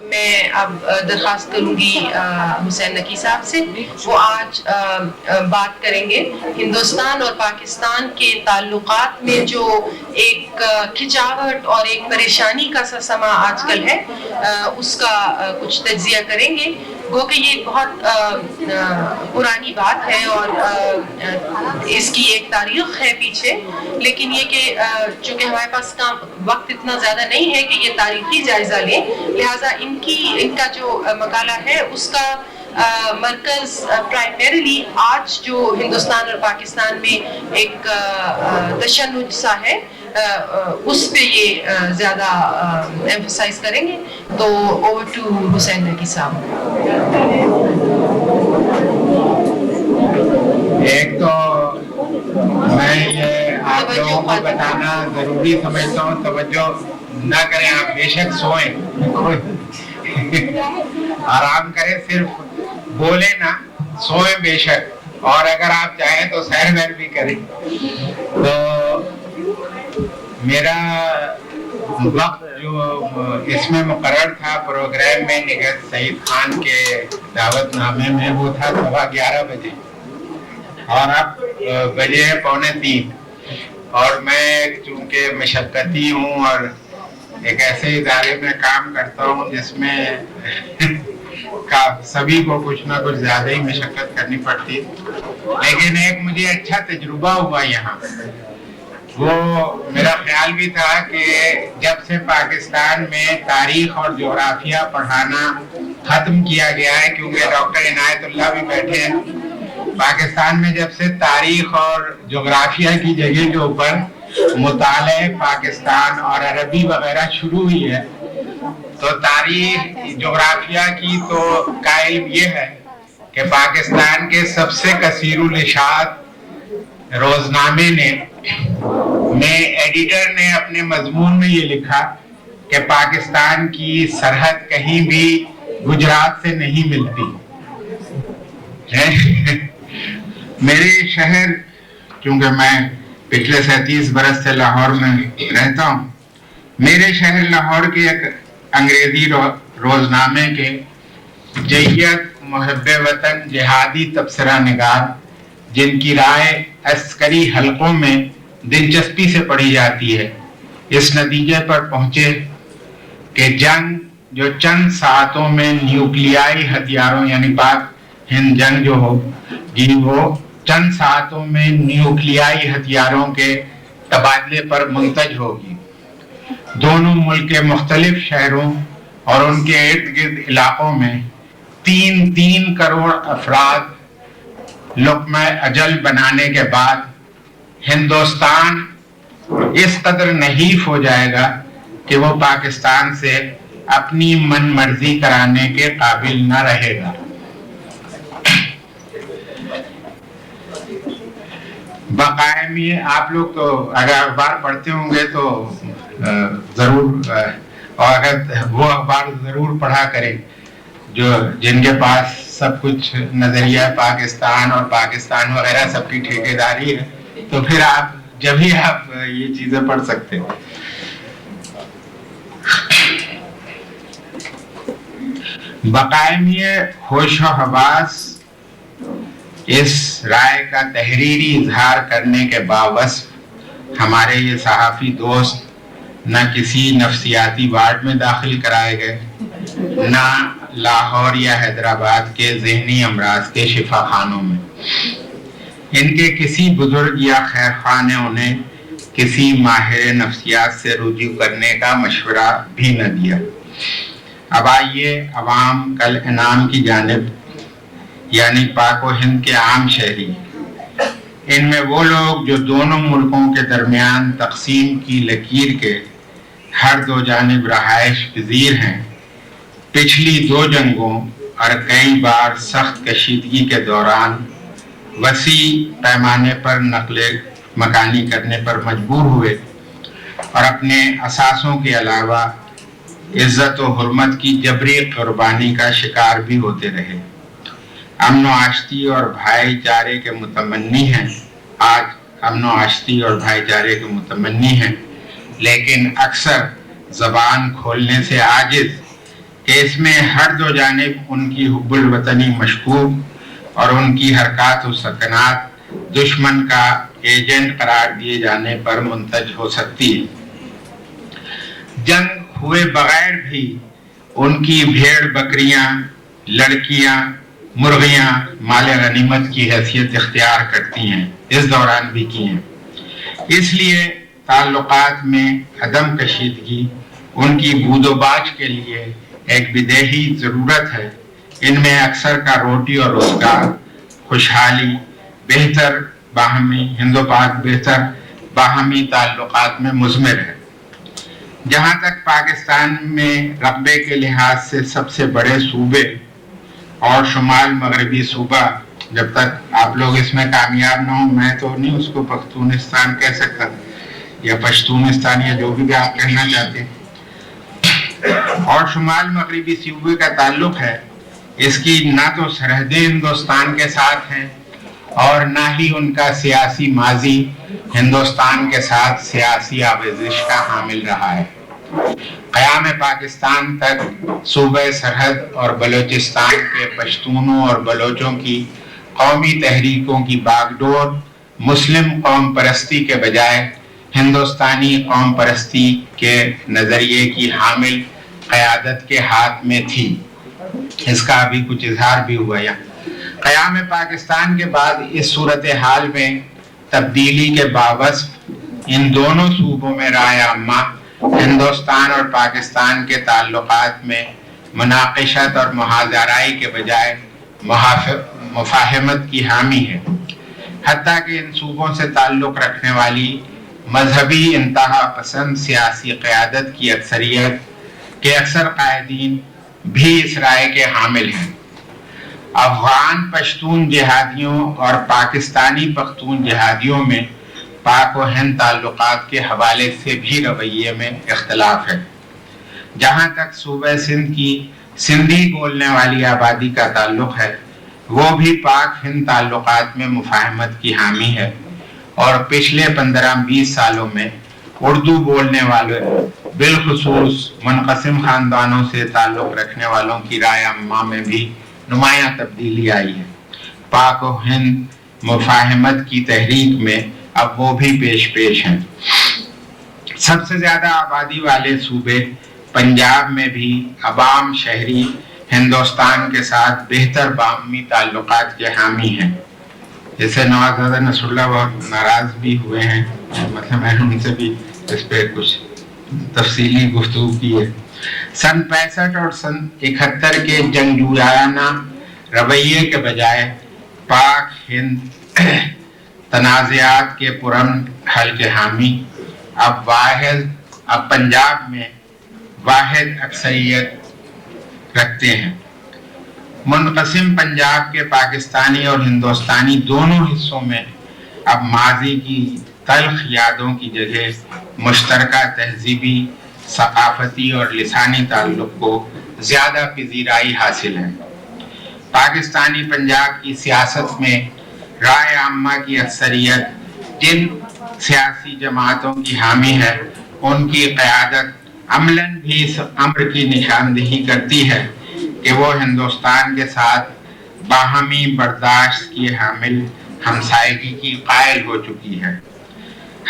میں اب درخواست کروں گی حسین نقی صاحب سے، وہ آج بات کریں گے ہندوستان اور پاکستان کے تعلقات میں جو ایک کھچاوٹ اور ایک پریشانی کا سا سما آج کل ہے، اس کا کچھ تجزیہ کریں گے۔ گو کہ یہ بہت پرانی بات ہے اور اس کی ایک تاریخ ہے پیچھے، لیکن یہ کہ چونکہ ہمارے پاس وقت اتنا زیادہ نہیں ہے کہ یہ تاریخی جائزہ لیں، لہٰذا ان کا جو مقالہ ہے اس کا مرکز پرائمریلی آج جو ہندوستان اور پاکستان میں ایک تشنج سا ہے اس پہ یہ زیادہ ایمفسائز کریں گے۔ تو اوور ٹو حسین نقی صاحب۔ ایک تو میں یہ آپ لوگوں کو بتانا ضروری سمجھتا ہوں، توجہ نہ کریں، آپ بے شک سوئیں، آرام کریں، صرف بولیں نہ، سوئیں بے شک، اور اگر آپ چاہیں تو سیر ویر بھی کریں۔ تو میرا وقت جو اس میں مقرر تھا پروگرام میں نگہت سعید خان کے دعوت نامے میں، وہ تھا 11:15 بجے، اور اب بجے 2:45، اور میں چونکہ مشقتی ہوں اور ایک ایسے ادارے میں کام کرتا ہوں جس میں سبھی کو کچھ نہ کچھ زیادہ ہی مشقت کرنی پڑتی، لیکن ایک مجھے اچھا تجربہ ہوا یہاں۔ وہ میرا خیال بھی تھا کہ جب سے پاکستان میں تاریخ اور جغرافیہ پڑھانا ختم کیا گیا ہے، کیونکہ ڈاکٹر عنایت اللہ بھی بیٹھے ہیں، پاکستان میں جب سے تاریخ اور جغرافیہ کی جگہ کے اوپر مطالعہ پاکستان اور عربی وغیرہ شروع ہوئی ہے، تو تاریخ جغرافیہ کی تو کا علم یہ ہے کہ پاکستان کے سب سے کثیر الاشاعت روزنامے میں ایڈیٹر نے اپنے مضمون میں یہ لکھا کہ پاکستان کی سرحد کہیں بھی گجرات سے نہیں ملتی۔ میرے شہر، کیونکہ میں پچھلے 37 برس سے لاہور میں رہتا ہوں، میرے شہر لاہور کے ایک انگریزی روزنامے کے جیت محب وطن جہادی تبصرہ نگار، جن کی رائے عسکری حلقوں میں دلچسپی سے پڑھی جاتی ہے، اس نتیجے پر پہنچے کہ جنگ جو چند ساعتوں میں نیوکلیائی ہتھیاروں، یعنی پاک ہند جنگ جو ہو جی، وہ چند ساعتوں میں نیوکلیائی ہتھیاروں کے تبادلے پر منتج ہوگی۔ دونوں ملک کے مختلف شہروں اور ان کے ارد گرد علاقوں میں 3 کروڑ افراد لقمہ اجل بنانے کے بعد ہندوستان اس قدر نحیف ہو جائے گا کہ وہ پاکستان سے اپنی من مرضی کرانے کے قابل نہ رہے گا۔ باقاعدگی آپ لوگ تو اگر اخبار پڑھتے ہوں گے تو ضرور، اور اگر وہ اخبار ضرور پڑھا کریں جن کے پاس سب کچھ نظریہ پاکستان اور پاکستان وغیرہ سب کی ٹھیکیداری ہے، تو پھر آپ جب ہی آپ یہ چیزیں پڑھ سکتے ہیں۔ بقائمی ہوش و حواس اس رائے کا تحریری اظہار کرنے کے باوصف ہمارے یہ صحافی دوست نہ کسی نفسیاتی وارڈ میں داخل کرائے گئے، نہ لاہور یا حیدرآباد کے ذہنی امراض کے شفا خانوں میں۔ ان کے کسی بزرگ یا خیر خواہ نے انہیں کسی ماہر نفسیات سے رجوع کرنے کا مشورہ بھی نہ دیا۔ اب آئیے عوام کل انعام کی جانب، یعنی پاک و ہند کے عام شہری، ان میں وہ لوگ جو دونوں ملکوں کے درمیان تقسیم کی لکیر کے ہر دو جانب رہائش پذیر ہیں، پچھلی 2 جنگوں اور کئی بار سخت کشیدگی کے دوران وسیع پیمانے پر نقل مکانی کرنے پر مجبور ہوئے اور اپنے اثاثوں کے علاوہ عزت و حرمت کی جبری قربانی کا شکار بھی ہوتے رہے۔ امن و آشتی اور بھائی چارے کے متمنی ہیں، آج امن و آشتی اور بھائی چارے کے متمنی ہیں، لیکن اکثر زبان کھولنے سے عاجز کہ اس میں ہر دو جانب ان کی حب الوطنی مشکوک اور ان کی حرکات و سکنات دشمن کا ایجنٹ قرار دیے جانے پر منتج ہو سکتی ہے۔ جنگ ہوئے بغیر بھی ان کی بھیڑ بکریاں، لڑکیاں، مرغیاں مال غنیمت کی حیثیت اختیار کرتی ہیں، اس دوران بھی کی ہیں۔ اس لیے تعلقات میں عدم کشیدگی ان کی بود و باش کے لیے ایک بدیہی ضرورت ہے۔ ان میں اکثر کا روٹی اور روزگار، خوشحالی، بہتر باہمی ہند و پاک بہتر باہمی تعلقات میں مضمر ہے۔ جہاں تک پاکستان میں رقبے کے لحاظ سے سب سے بڑے صوبے اور شمال مغربی صوبہ، جب تک آپ لوگ اس میں کامیاب نہ ہوں، میں تو نہیں اس کو پختونستان کہہ سکتا یا پشتونستان یا جو بھی آپ کہنا چاہتے ہیں، اور شمال مغربی صوبے کا تعلق ہے، اس کی نہ تو سرحدیں ہندوستان کے ساتھ ہیں اور نہ ہی ان کا سیاسی ماضی ہندوستان کے ساتھ سیاسی آمیزش کا حامل رہا ہے۔ قیام پاکستان تک صوبہ سرحد اور بلوچستان کے پشتونوں اور بلوچوں کی قومی تحریکوں کی باغ ڈور مسلم قوم پرستی کے بجائے ہندوستانی قوم پرستی کے نظریے کی حامل قیادت کے ہاتھ میں تھی۔ اس کا ابھی کچھ اظہار بھی ہوا ہے۔ قیام پاکستان کے بعد اس صورتحال میں تبدیلی کے باوصف ان دونوں صوبوں میں رائے عامہ ہندوستان اور پاکستان کے تعلقات میں مناقشت اور محاذرائی کے بجائے مفاہمت کی حامی ہے۔ حتیٰ کہ ان صوبوں سے تعلق رکھنے والی مذہبی انتہا پسند سیاسی قیادت کی اکثریت کے اکثر قائدین بھی اس رائے کے حامل ہیں۔ افغان پشتون جہادیوں اور پاکستانی پختون جہادیوں میں پاک و ہند تعلقات کے حوالے سے بھی رویے میں اختلاف ہے۔ جہاں تک صوبہ سندھ کی سندھی بولنے والی آبادی کا تعلق ہے، وہ بھی پاک ہند تعلقات میں مفاہمت کی حامی ہے، اور پچھلے 15-20 سالوں میں اردو بولنے والے بالخصوص منقسم خاندانوں سے تعلق رکھنے والوں کی رائے عامہ میں بھی نمایاں تبدیلی آئی ہے۔ پاک و ہند مفاہمت کی تحریک میں اب وہ بھی پیش ہیں۔ سب سے زیادہ آبادی والے صوبے پنجاب میں بھی عوام شہری ہندوستان کے ساتھ بہتر باہمی تعلقات کے حامی ہیں۔ جیسے نوازادہ نصر اللہ بہت ناراض بھی ہوئے ہیں، مطلب میں ان سے بھی اس پہ کچھ تفصیلی گفتگو کی ہے۔ سن 65 اور سن 71 کے جنگجویانہ رویے کے بجائے پاک ہند تنازعات کے پرامن حل کے حامی اب پنجاب میں واحد اکثریت رکھتے ہیں۔ منقسم پنجاب کے پاکستانی اور ہندوستانی دونوں حصوں میں اب ماضی کی تلخ یادوں کی جگہ مشترکہ تہذیبی، ثقافتی اور لسانی تعلق کو زیادہ پذیرائی حاصل ہے۔ پاکستانی پنجاب کی سیاست میں رائے عامہ کی اکثریت جن سیاسی جماعتوں کی حامی ہے، ان کی قیادت عملاً بھی اس امر کی نشاندہی کرتی ہے کہ وہ ہندوستان کے ساتھ باہمی برداشت کی حامل ہمسائیگی کی قائل ہو چکی ہے۔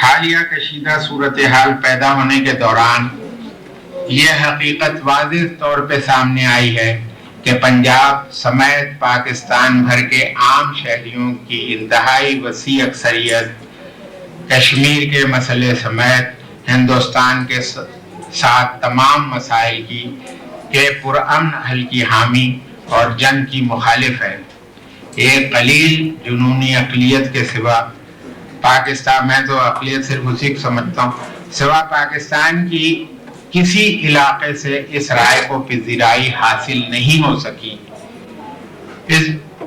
حالیہ کشیدہ صورتحال پیدا ہونے کے دوران یہ حقیقت واضح طور پہ سامنے آئی ہے کہ پنجاب سمیت پاکستان بھر کے عام شہریوں کی انتہائی وسیع اکثریت کشمیر کے مسئلے سمیت ہندوستان کے ساتھ تمام مسائل کے پرامن حل کی حامی اور جنگ کی مخالف ہے۔ ایک قلیل جنونی اقلیت کے سوا پاکستان، میں تو اقلیت صرف اسی کو سمجھتا ہوں، سوا پاکستان کی کسی علاقے سے اس رائے کو پذیرائی حاصل نہیں ہو سکی۔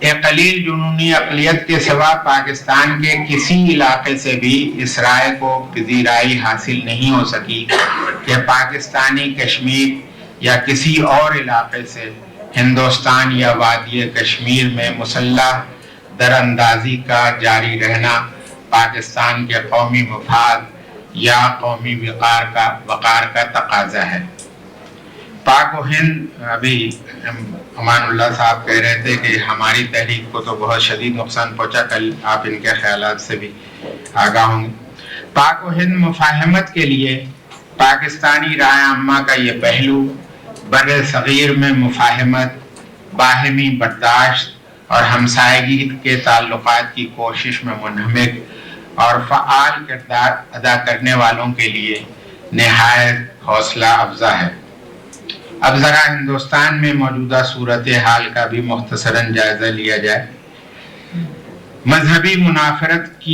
ایک قلیل جنونی اقلیت کے سوا پاکستان کے کسی علاقے سے بھی اس رائے کو پذیرائی حاصل نہیں ہو سکی کہ پاکستانی کشمیر یا کسی اور علاقے سے ہندوستان یا وادی کشمیر میں مسلح دراندازی کا جاری رہنا پاکستان کے قومی مفاد یا قومی وقار کا تقاضا ہے۔ پاک و ہند، ابھی امان اللہ صاحب کہہ رہے تھے کہ ہماری تحریک کو تو بہت شدید نقصان پہنچا، کل آپ ان کے خیالات سے بھی آگاہ ہوں گے۔ پاک و ہند مفاہمت کے لیے پاکستانی رائے عامہ کا یہ پہلو بر صغیر میں مفاہمت، باہمی برداشت اور ہمسائیگی کے تعلقات کی کوشش میں منہمک اور فعال کردار ادا کرنے والوں کے لیے نہایت حوصلہ افزا ہے۔ اب ذرا ہندوستان میں موجودہ صورتحال کا بھی مختصراً جائزہ لیا جائے۔ مذہبی منافرت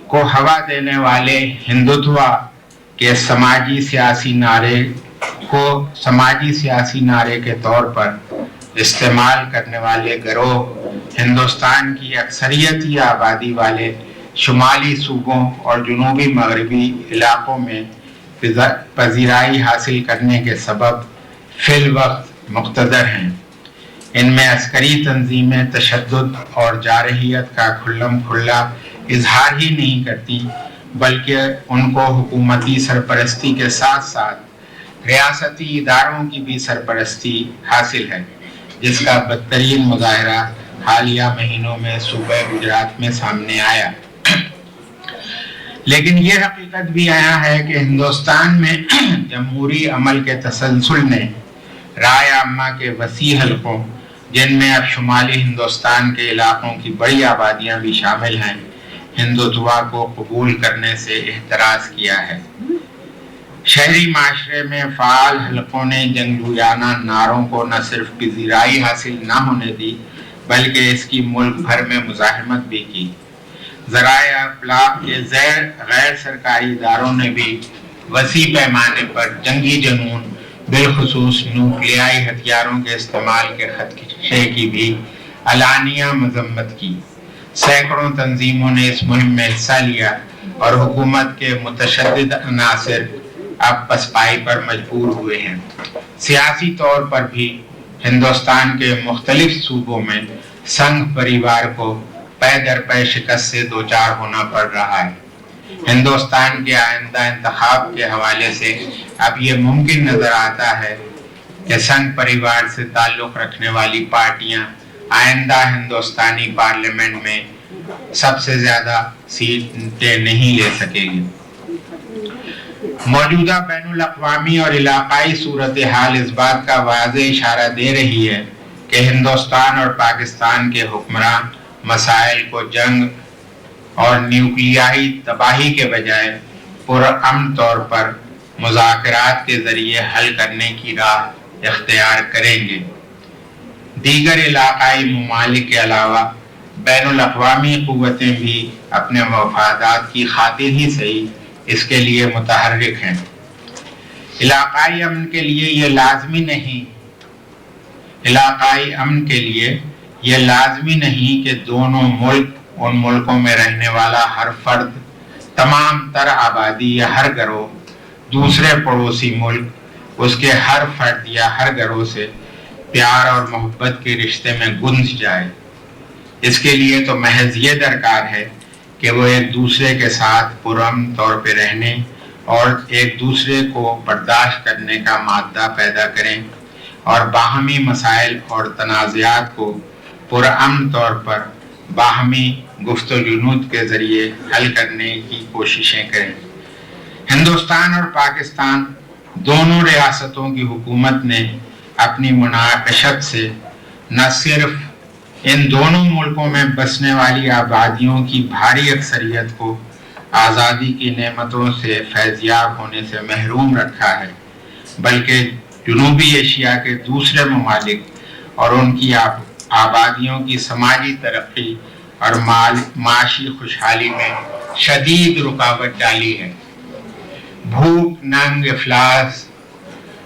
کو ہوا دینے والے ہندوتوا کے سماجی سیاسی نعرے کے طور پر استعمال کرنے والے گروہ ہندوستان کی اکثریتی آبادی والے شمالی صوبوں اور جنوبی مغربی علاقوں میں پذیرائی حاصل کرنے کے سبب فی الوقت مقتدر ہیں۔ ان میں عسکری تنظیمیں تشدد اور جارحیت کا کھلم کھلا اظہار ہی نہیں کرتی، بلکہ ان کو حکومتی سرپرستی کے ساتھ ساتھ ریاستی اداروں کی بھی سرپرستی حاصل ہے، جس کا بدترین مظاہرہ حالیہ مہینوں میں صوبہ گجرات میں سامنے آیا۔ لیکن یہ حقیقت بھی آیا ہے کہ ہندوستان میں جمہوری عمل کے تسلسل نے رائے عامہ کے وسیع حلقوں، جن میں اب شمالی ہندوستان کے علاقوں کی بڑی آبادیاں بھی شامل ہیں، ہندوتوا کو قبول کرنے سے احتراز کیا ہے۔ شہری معاشرے میں فعال حلقوں نے جنگجویانہ نعروں کو نہ صرف پذیرائی حاصل نہ ہونے دی، بلکہ اس کی ملک بھر میں مزاحمت بھی کی۔ ذرائع ابلاغ کے غیر سرکاری اداروں نے بھی وسیع پیمانے پر جنگی جنون، بالخصوص نیوکلیائی ہتھیاروں کے استعمال کے خدشے کی بھی علانیہ مذمت کی۔ سینکڑوں تنظیموں نے اس مہم میں حصہ لیا اور حکومت کے متشدد عناصر اب پسپائی پر مجبور ہوئے ہیں۔ سیاسی طور پر بھی ہندوستان کے مختلف صوبوں میں سنگھ پریوار کو پے در پے شکست سے دوچار ہونا پڑ رہا ہے۔ ہندوستان کے آئندہ انتخاب کے حوالے سے اب یہ ممکن نظر آتا ہے کہ سنگھ پریوار سے تعلق رکھنے والی پارٹیاں آئندہ ہندوستانی پارلیمنٹ میں سب سے زیادہ سیٹیں نہیں لے سکے گی۔ موجودہ بین الاقوامی اور علاقائی صورتحال اس بات کا واضح اشارہ دے رہی ہے کہ ہندوستان اور پاکستان کے حکمران مسائل کو جنگ اور نیوکلیائی تباہی کے بجائے پرامن طور پر مذاکرات کے ذریعے حل کرنے کی راہ اختیار کریں گے۔ دیگر علاقائی ممالک کے علاوہ بین الاقوامی قوتیں بھی اپنے مفادات کی خاطر ہی صحیح اس کے لیے متحرک ہیں۔ علاقائی امن کے لیے یہ لازمی نہیں کہ دونوں ملک، ان ملکوں میں رہنے والا ہر فرد، تمام تر آبادی یا ہر گروہ دوسرے پڑوسی ملک اس کے ہر فرد یا ہر گروہ سے پیار اور محبت کے رشتے میں گنج جائے۔ اس کے لیے تو محض یہ درکار ہے کہ وہ ایک دوسرے کے ساتھ پرامن طور پہ رہنے اور ایک دوسرے کو برداشت کرنے کا مادہ پیدا کریں اور باہمی مسائل اور تنازعات کو پرامن طور پر باہمی گفت و جنود کے ذریعے حل کرنے کی کوششیں کریں۔ ہندوستان اور پاکستان دونوں ریاستوں کی حکومت نے اپنی مناقشت سے نہ صرف ان دونوں ملکوں میں بسنے والی آبادیوں کی بھاری اکثریت کو آزادی کی نعمتوں سے فیضیاب ہونے سے محروم رکھا ہے، بلکہ جنوبی ایشیا کے دوسرے ممالک اور ان کی آبادیوں کی سماجی ترقی اور معاشی خوشحالی میں شدید رکاوٹ ڈالی ہے۔ بھوک، ننگ، افلاس،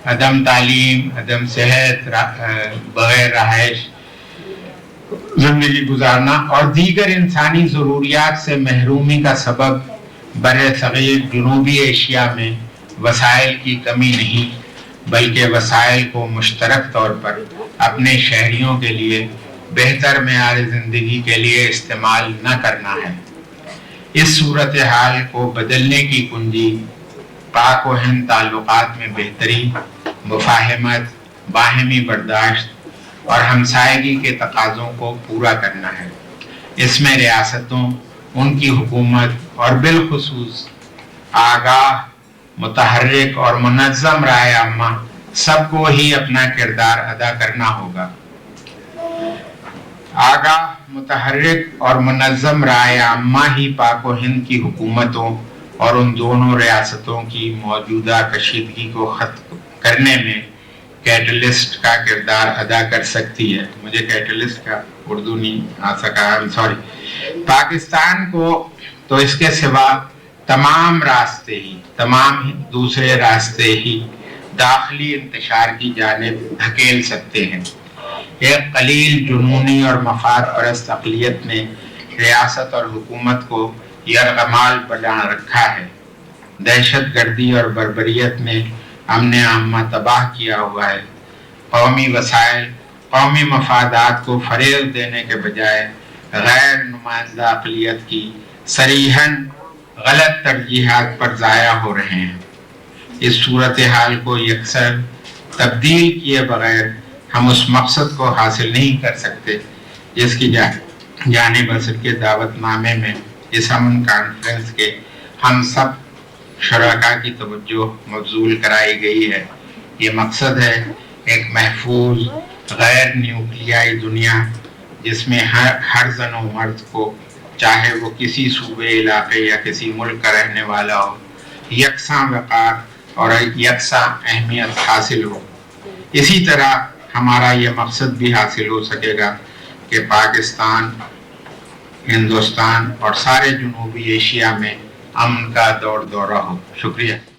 عدم تعلیم، عدم صحت، بغیر رہائش زندگی گزارنا اور دیگر انسانی ضروریات سے محرومی کا سبب بر صغیر جنوبی ایشیا میں وسائل کی کمی نہیں، بلکہ وسائل کو مشترک طور پر اپنے شہریوں کے لیے بہتر معیار زندگی کے لیے استعمال نہ کرنا ہے۔ اس صورتحال کو بدلنے کی کنجی پاک و ہند تعلقات میں بہتری، مفاہمت، باہمی برداشت اور ہمسائیگی کے تقاضوں کو پورا کرنا ہے۔ اس میں ریاستوں، ان کی حکومت اور بالخصوص آگاہ، متحرک اور منظم رائے عامہ سب کو ہی اپنا کردار ادا کرنا ہوگا۔ آگاہ، متحرک اور منظم رائے عامہ ہی پاک و ہند کی حکومتوں اور ان دونوں ریاستوں کی موجودہ کشیدگی کو ختم کرنے میں کیٹلسٹ کا کردار ادا کر سکتی ہے۔ مجھے کیٹلسٹ کا اردو نہیں آ سکا، سوری۔ پاکستان کو تو اس کے سوا تمام دوسرے راستے ہی داخلی انتشار کی جانب دھکیل سکتے ہیں۔ ایک قلیل جنونی اور مفاد پرست اقلیت نے ریاست اور حکومت کو یرغمال بنا رکھا ہے۔ دہشت گردی اور بربریت نے امن عامہ تباہ کیا ہوا ہے۔ قومی وسائل، قومی مفادات کو فریب دینے کے بجائے غیر نمائندہ اقلیت کی صریحاً غلط ترجیحات پر ضائع ہو رہے ہیں۔ اس صورتحال کو یکسر تبدیل کیے بغیر ہم اس مقصد کو حاصل نہیں کر سکتے جس کی جانب اصل کے دعوت نامے میں اس امن کانفرنس کے ہم سب شرکاء کی توجہ مبذول کرائی گئی ہے۔ یہ مقصد ہے ایک محفوظ غیر نیوکلیائی دنیا جس میں ہر زن و مرد کو، چاہے وہ کسی صوبے، علاقے یا کسی ملک کا رہنے والا ہو، یکساں وقار اور یکساں اہمیت حاصل ہو۔ اسی طرح ہمارا یہ مقصد بھی حاصل ہو سکے گا کہ پاکستان، ہندوستان اور سارے جنوبی ایشیا میں امن کا دور دورہ ہو۔ شکریہ۔